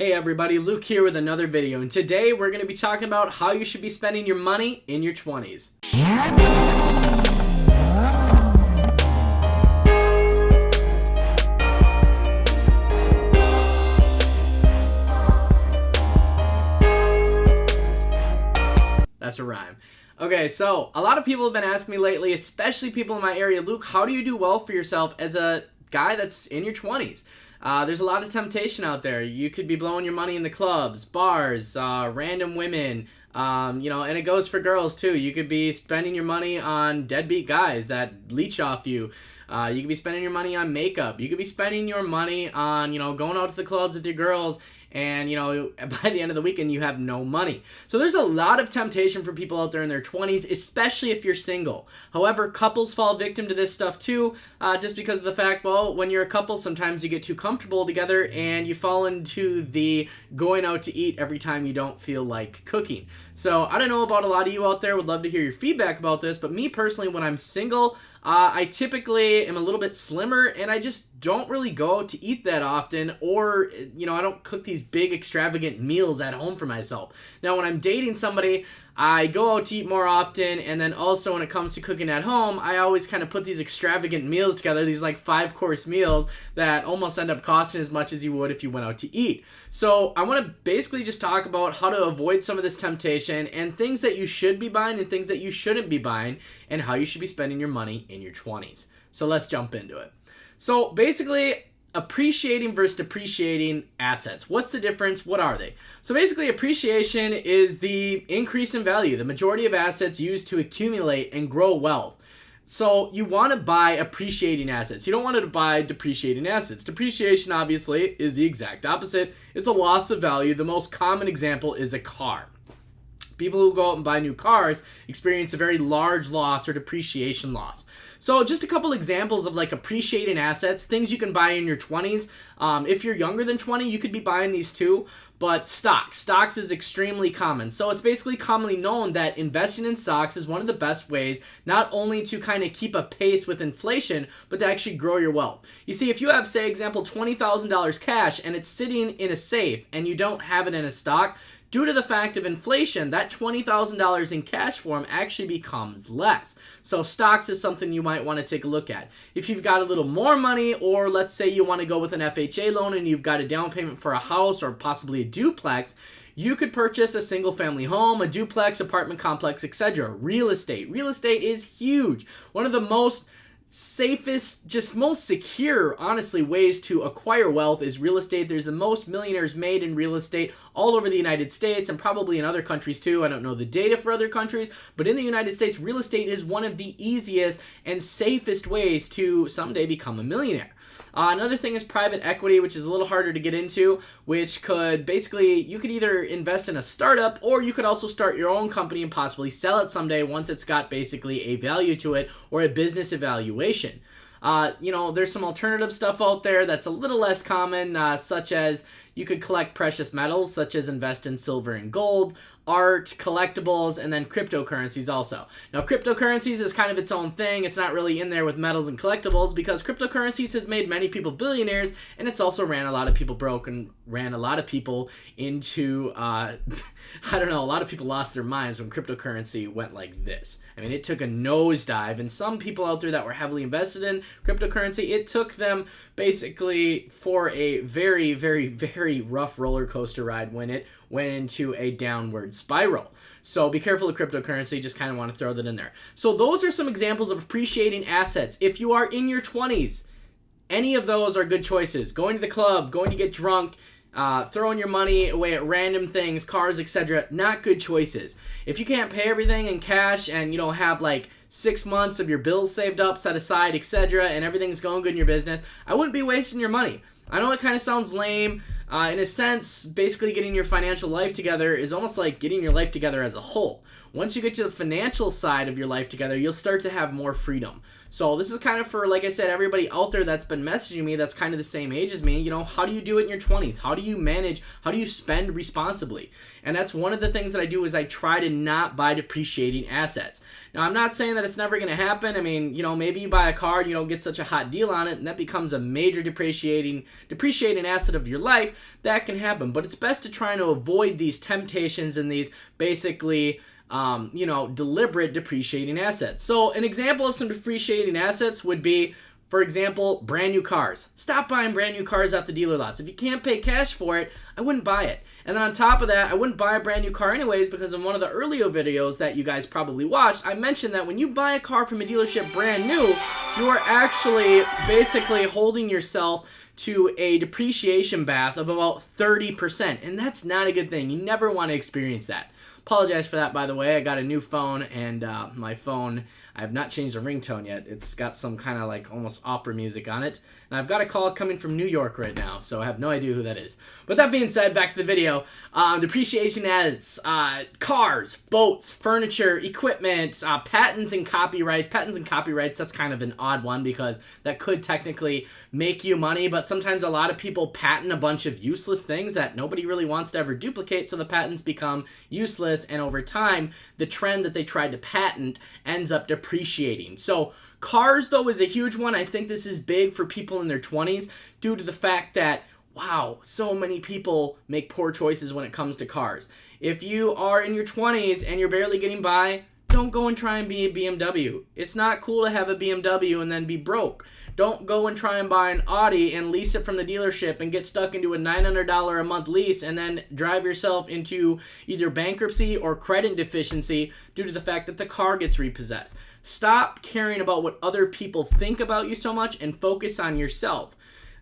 Hey everybody, Luke here with another video, and today we're going to be talking about how you should be spending your money in your 20s. That's a rhyme. Okay, so a lot of people have been asking me lately, especially people in my area, Luke, how do you do well for yourself as a guy that's in your 20s? There's a lot of temptation out there. You could be blowing your money in the clubs, bars, random women, and it goes for girls too. You could be spending your money on deadbeat guys that leech off you. You could be spending your money on makeup. You could be spending your money on, going out to the clubs with your girls, and by the end of the weekend you have no money. So there's a lot of temptation for people out there in their 20s, especially if you're single. However, couples fall victim to this stuff too, just because of the fact, well, when you're a couple, sometimes you get too comfortable together and you fall into the going out to eat every time you don't feel like cooking. So I don't know about a lot of you out there, would love to hear your feedback about this, but me personally, when I'm single, I typically am a little bit slimmer and I just don't really go out to eat that often, or I don't cook these big extravagant meals at home for myself. Now when I'm dating somebody, I go out to eat more often, and then also when it comes to cooking at home, I always kind of put these extravagant meals together, these like 5-course meals that almost end up costing as much as you would if you went out to eat. So I want to basically just talk about how to avoid some of this temptation and things that you should be buying and things that you shouldn't be buying, and how you should be spending your money in your 20s. So let's jump into it. So basically, appreciating versus depreciating assets. What's the difference? What are they? So basically, appreciation is the increase in value, the majority of assets used to accumulate and grow wealth. So you want to buy appreciating assets. You don't want to buy depreciating assets. Depreciation, obviously, is the exact opposite. It's a loss of value. The most common example is a car. People who go out and buy new cars experience a very large loss or depreciation loss. So just a couple examples of like appreciating assets, things you can buy in your 20s. If you're younger than 20, you could be buying these too. But stocks is extremely common. So it's basically commonly known that investing in stocks is one of the best ways not only to kind of keep a pace with inflation, but to actually grow your wealth. You see, if you have, say, example, $20,000 cash and it's sitting in a safe and you don't have it in a stock, due to the fact of inflation, that $20,000 in cash form actually becomes less. So stocks is something you might want to take a look at. If you've got a little more money, or let's say you want to go with an FHA loan and you've got a down payment for a house or possibly a duplex, you could purchase a single family home, a duplex, apartment complex, etc. Real estate. Real estate is huge. One of the most safest, just most secure, honestly, ways to acquire wealth is real estate. There's the most millionaires made in real estate all over the United States and probably in other countries too. I don't know the data for other countries, but in the United States, real estate is one of the easiest and safest ways to someday become a millionaire. Another thing is private equity, which is a little harder to get into, which could basically, you could either invest in a startup or you could also start your own company and possibly sell it someday once it's got basically a value to it or a business evaluation. There's some alternative stuff out there that's a little less common, such as you could collect precious metals, such as invest in silver and gold, art, collectibles, and then cryptocurrencies also. Now, cryptocurrencies is kind of its own thing. It's not really in there with metals and collectibles because cryptocurrencies has made many people billionaires, and it's also ran a lot of people broke and ran a lot of people into, a lot of people lost their minds when cryptocurrency went like this. I mean, it took a nosedive, and some people out there that were heavily invested in cryptocurrency, it took them basically for a very, very, very rough roller coaster ride when it went into a downward spiral. So be careful of cryptocurrency, just kind of want to throw that in there. So those are some examples of appreciating assets. If you are in your 20s, any of those are good choices. Going to the club, going to get drunk, throwing your money away at random things, cars, etc., not good choices. If you can't pay everything in cash and you don't have like 6 months of your bills saved up, set aside, etc., and everything's going good in your business, I wouldn't be wasting your money. I know it kind of sounds lame. In a sense, basically getting your financial life together is almost like getting your life together as a whole. Once you get to the financial side of your life together, you'll start to have more freedom. So this is kind of for, like I said, everybody out there that's been messaging me that's kind of the same age as me. How do you do it in your 20s? How do you manage? How do you spend responsibly? And that's one of the things that I do is I try to not buy depreciating assets. Now, I'm not saying that it's never going to happen. I mean, maybe you buy a car and you don't get such a hot deal on it, and that becomes a major depreciating asset of your life. That can happen. But it's best to try to avoid these temptations and these basically deliberate depreciating assets. So an example of some depreciating assets would be, for example, brand new cars. Stop buying brand new cars off the dealer lots. If you can't pay cash for it, I wouldn't buy it. And then on top of that, I wouldn't buy a brand new car anyways, because in one of the earlier videos that you guys probably watched, I mentioned that when you buy a car from a dealership brand new, you are actually basically holding yourself to a depreciation bath of about 30%. And that's not a good thing. You never want to experience that. Apologize for that, by the way. I got a new phone, and my phone, I have not changed the ringtone yet. It's got some kind of like almost opera music on it. And I've got a call coming from New York right now, so I have no idea who that is. But that being said, back to the video. Depreciation assets, cars, boats, furniture, equipment, patents and copyrights. Patents and copyrights, that's kind of an odd one because that could technically make you money, but sometimes a lot of people patent a bunch of useless things that nobody really wants to ever duplicate, so the patents become useless, and over time, the trend that they tried to patent ends up depreciating. So cars, though, is a huge one. I think this is big for people in their 20s due to the fact that, wow, so many people make poor choices when it comes to cars. If you are in your 20s and you're barely getting by, don't go and try and be a BMW. It's not cool to have a BMW and then be broke. Don't go and try and buy an Audi and lease it from the dealership and get stuck into a $900 a month lease and then drive yourself into either bankruptcy or credit deficiency due to the fact that the car gets repossessed. Stop caring about what other people think about you so much and focus on yourself.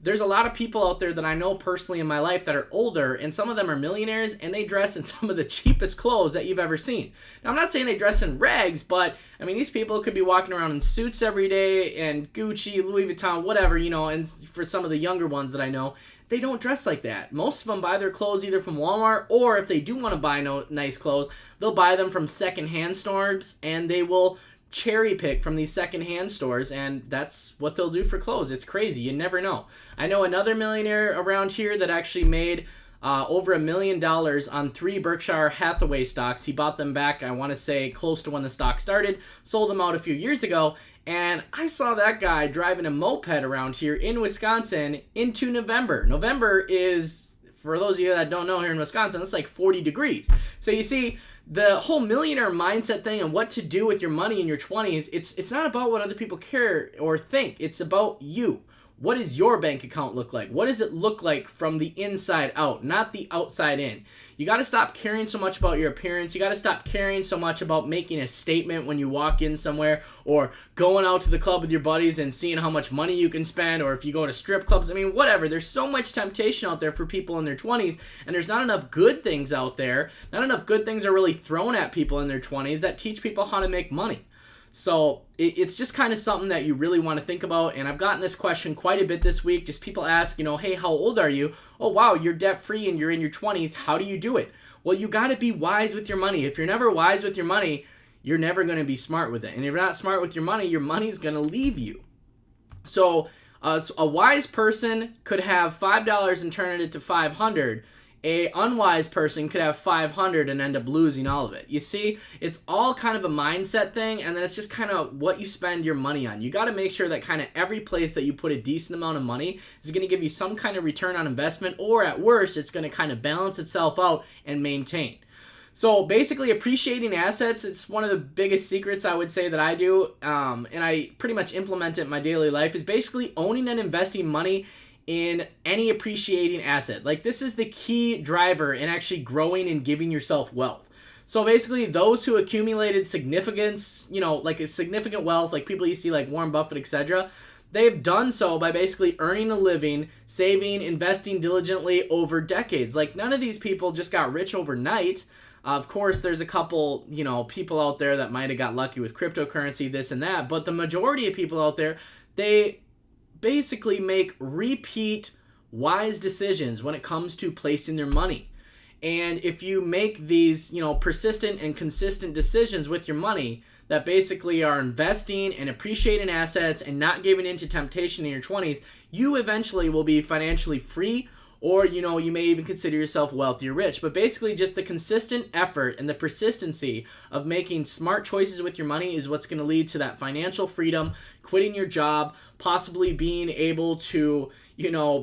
There's a lot of people out there that I know personally in my life that are older, and some of them are millionaires, and they dress in some of the cheapest clothes that you've ever seen. Now, I'm not saying they dress in rags, but, I mean, these people could be walking around in suits every day, and Gucci, Louis Vuitton, whatever, and for some of the younger ones that I know, they don't dress like that. Most of them buy their clothes either from Walmart, or if they do want to buy nice clothes, they'll buy them from secondhand stores, and they will cherry pick from these secondhand stores, and that's what they'll do for clothes. It's crazy. You never know. I know another millionaire around here that actually made over $1 million on 3 Berkshire Hathaway stocks. He bought them back, I want to say, close to when the stock started, sold them out a few years ago, and I saw that guy driving a moped around here in Wisconsin into November. November is, for those of you that don't know, here in Wisconsin, it's like 40 degrees. So you see, the whole millionaire mindset thing and what to do with your money in your 20s, it's not about what other people care or think. It's about you. What does your bank account look like? What does it look like from the inside out, not the outside in? You got to stop caring so much about your appearance. You got to stop caring so much about making a statement when you walk in somewhere, or going out to the club with your buddies and seeing how much money you can spend, or if you go to strip clubs. I mean, whatever. There's so much temptation out there for people in their 20s, and there's not enough good things out there. Not enough good things are really thrown at people in their 20s that teach people how to make money. So it's just kind of something that you really want to think about, and I've gotten this question quite a bit this week. Just people ask, hey, how old are you? Oh, wow, you're debt-free and you're in your 20s. How do you do it? Well, you got to be wise with your money. If you're never wise with your money, you're never going to be smart with it. And if you're not smart with your money's going to leave you. So a wise person could have $5 and turn it into $500. A unwise person could have 500 and end up losing all of it. You see, it's all kind of a mindset thing, and then it's just kind of what you spend your money on. You got to make sure that kind of every place that you put a decent amount of money is going to give you some kind of return on investment, or at worst, it's going to kind of balance itself out and maintain. So basically, appreciating assets, it's one of the biggest secrets I would say that I do, and I pretty much implement it in my daily life, is basically owning and investing money in any appreciating asset. Like, this is the key driver in actually growing and giving yourself wealth. So basically, those who accumulated significance, like a significant wealth, like people you see like Warren Buffett, etc., they've done so by basically earning a living, saving, investing diligently over decades. Like, none of these people just got rich overnight. Of course, there's a couple, people out there that might have got lucky with cryptocurrency, this and that, but the majority of people out there, they basically make repeat wise decisions when it comes to placing their money. And if you make these, persistent and consistent decisions with your money that basically are investing and appreciating assets and not giving into temptation in your 20s, you eventually will be financially free, or, you may even consider yourself wealthy or rich. But basically just the consistent effort and the persistency of making smart choices with your money is what's going to lead to that financial freedom, quitting your job, possibly being able to,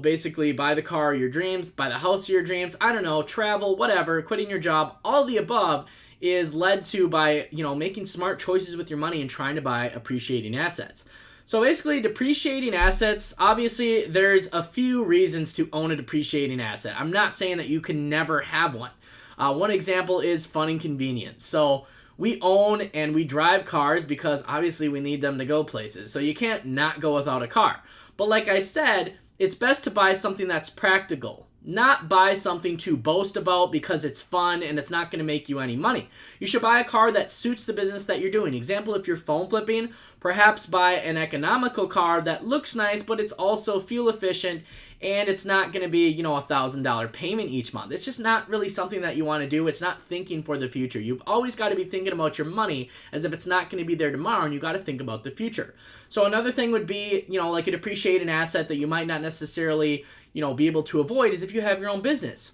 basically buy the car of your dreams, buy the house of your dreams, I don't know, travel, whatever, quitting your job, all the above is led to by, making smart choices with your money and trying to buy appreciating assets. So basically, depreciating assets, obviously, there's a few reasons to own a depreciating asset. I'm not saying that you can never have one. One example is fun and convenience. So we own and we drive cars because obviously we need them to go places. So you can't not go without a car. But like I said, it's best to buy something that's practical. Not buy something to boast about because it's fun and it's not going to make you any money. You should buy a car that suits the business that you're doing. Example, if you're phone flipping, perhaps buy an economical car that looks nice, but it's also fuel efficient and it's not going to be, $1,000 payment each month. It's just not really something that you want to do. It's not thinking for the future. You've always got to be thinking about your money as if it's not going to be there tomorrow, and you got to think about the future. So another thing would be, like a depreciating asset that you might not necessarily, be able to avoid is if you have your own business.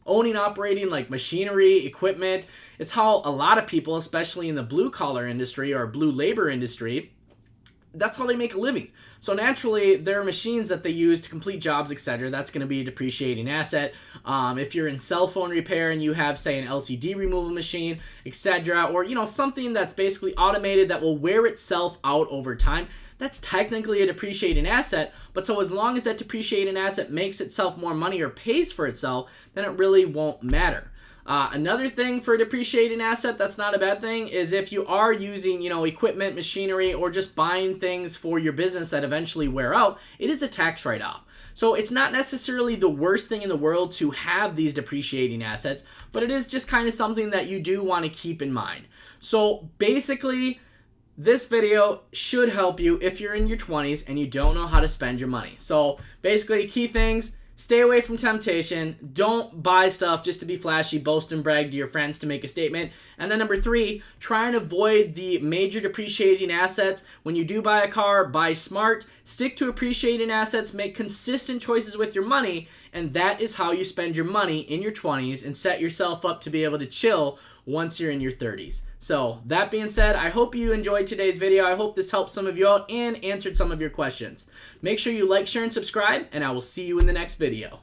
Owning, operating like machinery, equipment, it's how a lot of people, especially in the blue collar industry or blue labor industry, that's how they make a living. So naturally, there are machines that they use to complete jobs, etc. That's going to be a depreciating asset. If you're in cell phone repair and you have, say, an LCD removal machine, etc., or something that's basically automated that will wear itself out over time, that's technically a depreciating asset. But so as long as that depreciating asset makes itself more money or pays for itself, then it really won't matter. Another thing for a depreciating asset that's not a bad thing is if you are using, equipment, machinery, or just buying things for your business that eventually wear out, it is a tax write-off. So it's not necessarily the worst thing in the world to have these depreciating assets, but it is just kind of something that you do want to keep in mind. So basically, this video should help you if you're in your 20s and you don't know how to spend your money. So basically, key things: stay away from temptation. Don't buy stuff just to be flashy, boast and brag to your friends to make a statement. And then number 3, try and avoid the major depreciating assets. When you do buy a car, buy smart, stick to appreciating assets, make consistent choices with your money, and that is how you spend your money in your 20s and set yourself up to be able to chill once you're in your 30s. So that being said, I hope you enjoyed today's video. I hope this helped some of you out and answered some of your questions. Make sure you like, share, and subscribe, and I will see you in the next video.